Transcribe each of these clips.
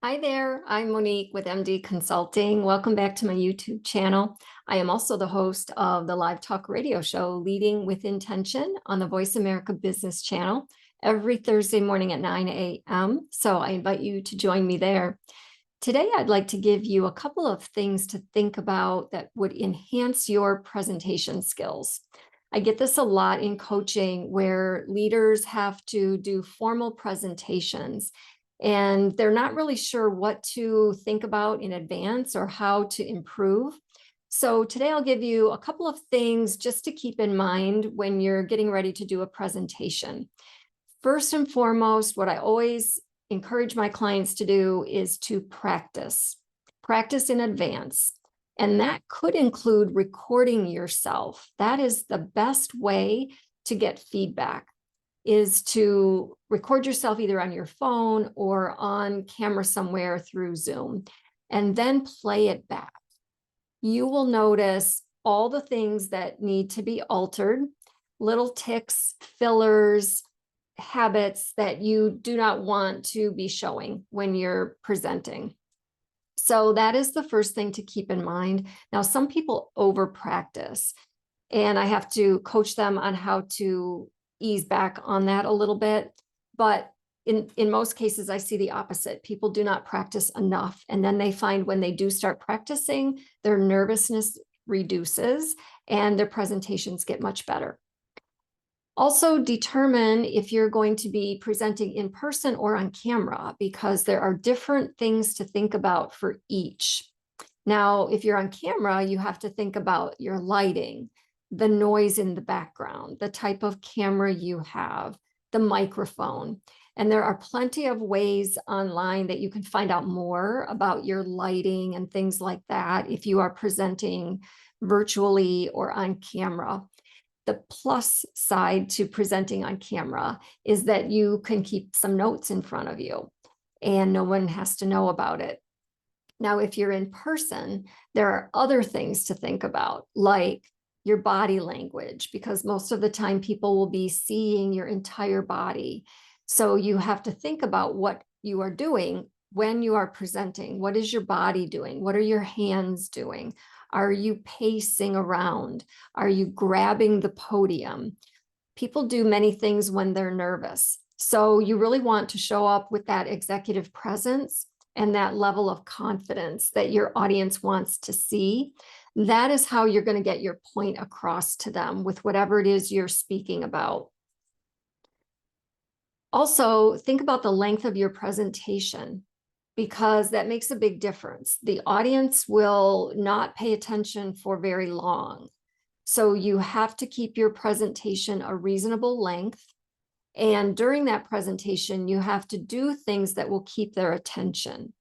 Hi there, I'm Monique with MD Consulting. Welcome back to my YouTube channel. I am also the host of the live talk radio show Leading with Intention on the Voice America Business Channel every Thursday morning at 9 a.m. So I invite you to join me there. Today, I'd like to give you a couple of things to think about that would enhance your presentation skills. I get this a lot in coaching where leaders have to do formal presentations and they're not really sure what to think about in advance or how to improve. So today I'll give you a couple of things just to keep in mind when you're getting ready to do a presentation. First and foremost, what I always encourage my clients to do is to practice in advance. And that could include recording yourself. That is the best way to get feedback, is to record yourself either on your phone or on camera somewhere through Zoom, and then play it back. You will notice all the things that need to be altered, little ticks, fillers, habits that you do not want to be showing when you're presenting. So that is the first thing to keep in mind. Now, some people over practice, and I have to coach them on how to ease back on that a little bit. But in most cases, I see the opposite. People do not practice enough. And then they find when they do start practicing, their nervousness reduces and their presentations get much better. Also determine if you're going to be presenting in person or on camera, because there are different things to think about for each. Now, if you're on camera, you have to think about your lighting, the noise in the background, the type of camera you have, the microphone. And there are plenty of ways online that you can find out more about your lighting and things like that if you are presenting virtually or on camera. The plus side to presenting on camera is that you can keep some notes in front of you and no one has to know about it. Now, if you're in person, there are other things to think about, like your body language, because most of the time people will be seeing your entire body. So you have to think about what you are doing when you are presenting. What is your body doing? What are your hands doing? Are you pacing around? Are you grabbing the podium? People do many things when they're nervous. So you really want to show up with that executive presence and that level of confidence that your audience wants to see. That is how you're going to get your point across to them with whatever it is you're speaking about. Also, think about the length of your presentation, because that makes a big difference. The audience will not pay attention for very long. So you have to keep your presentation a reasonable length. And during that presentation, you have to do things that will keep their attention.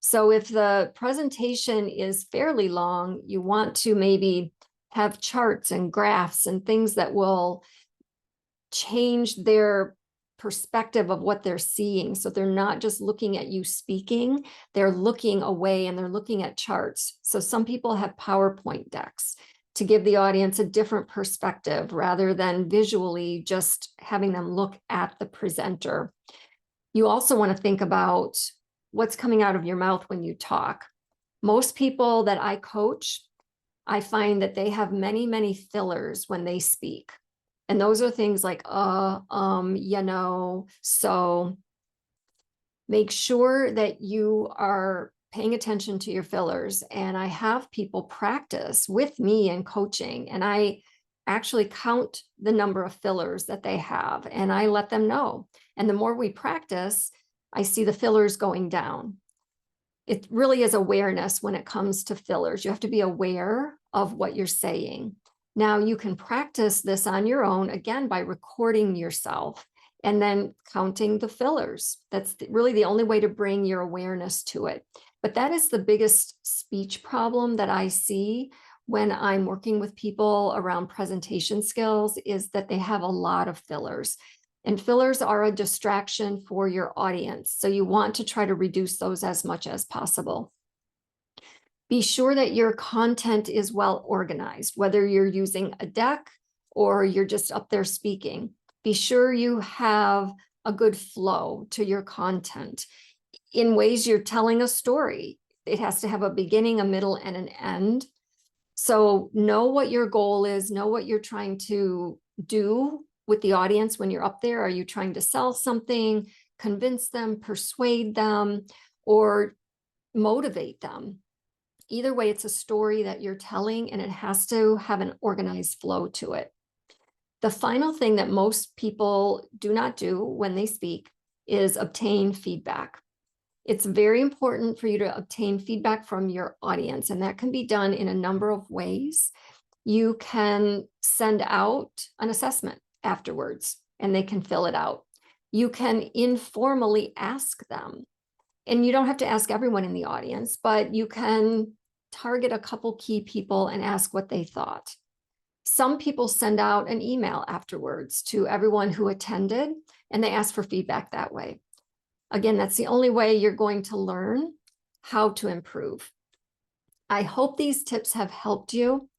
So if the presentation is fairly long, you want to maybe have charts and graphs and things that will change their perspective of what they're seeing. So they're not just looking at you speaking, they're looking away and they're looking at charts. So some people have PowerPoint decks to give the audience a different perspective rather than visually just having them look at the presenter. You also want to think about what's coming out of your mouth when you talk. Most people that I coach, I find that they have many, many fillers when they speak. And those are things like, so. Make sure that you are paying attention to your fillers. And I have people practice with me in coaching, and I actually count the number of fillers that they have, and I let them know. And the more we practice, I see the fillers going down. It really is awareness when it comes to fillers. You have to be aware of what you're saying. Now, you can practice this on your own, again, by recording yourself and then counting the fillers. That's really the only way to bring your awareness to it. But that is the biggest speech problem that I see when I'm working with people around presentation skills, is that they have a lot of fillers. And fillers are a distraction for your audience. So you want to try to reduce those as much as possible. Be sure that your content is well organized, whether you're using a deck or you're just up there speaking. Be sure you have a good flow to your content. in ways you're telling a story. It has to have a beginning, a middle, and an end. So know what your goal is, know what you're trying to do with the audience when you're up there. Are you trying to sell something, convince them, persuade them, or motivate them? Either way, it's a story that you're telling, and it has to have an organized flow to it. The final thing that most people do not do when they speak is obtain feedback. It's very important for you to obtain feedback from your audience, and that can be done in a number of ways. You can send out an assessment afterwards, and they can fill it out. You can informally ask them, and you don't have to ask everyone in the audience, but you can target a couple key people and ask what they thought. Some people send out an email afterwards to everyone who attended, and they ask for feedback that way. Again, that's the only way you're going to learn how to improve. I hope these tips have helped you.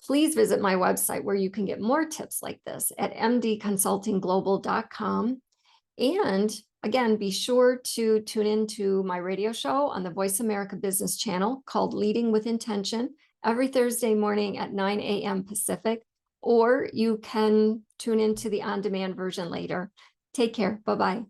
Please visit my website where you can get more tips like this at mdconsultingglobal.com. And again, be sure to tune into my radio show on the Voice America Business Channel called Leading with Intention every Thursday morning at 9 a.m. Pacific, or you can tune into the on-demand version later. Take care. Bye-bye.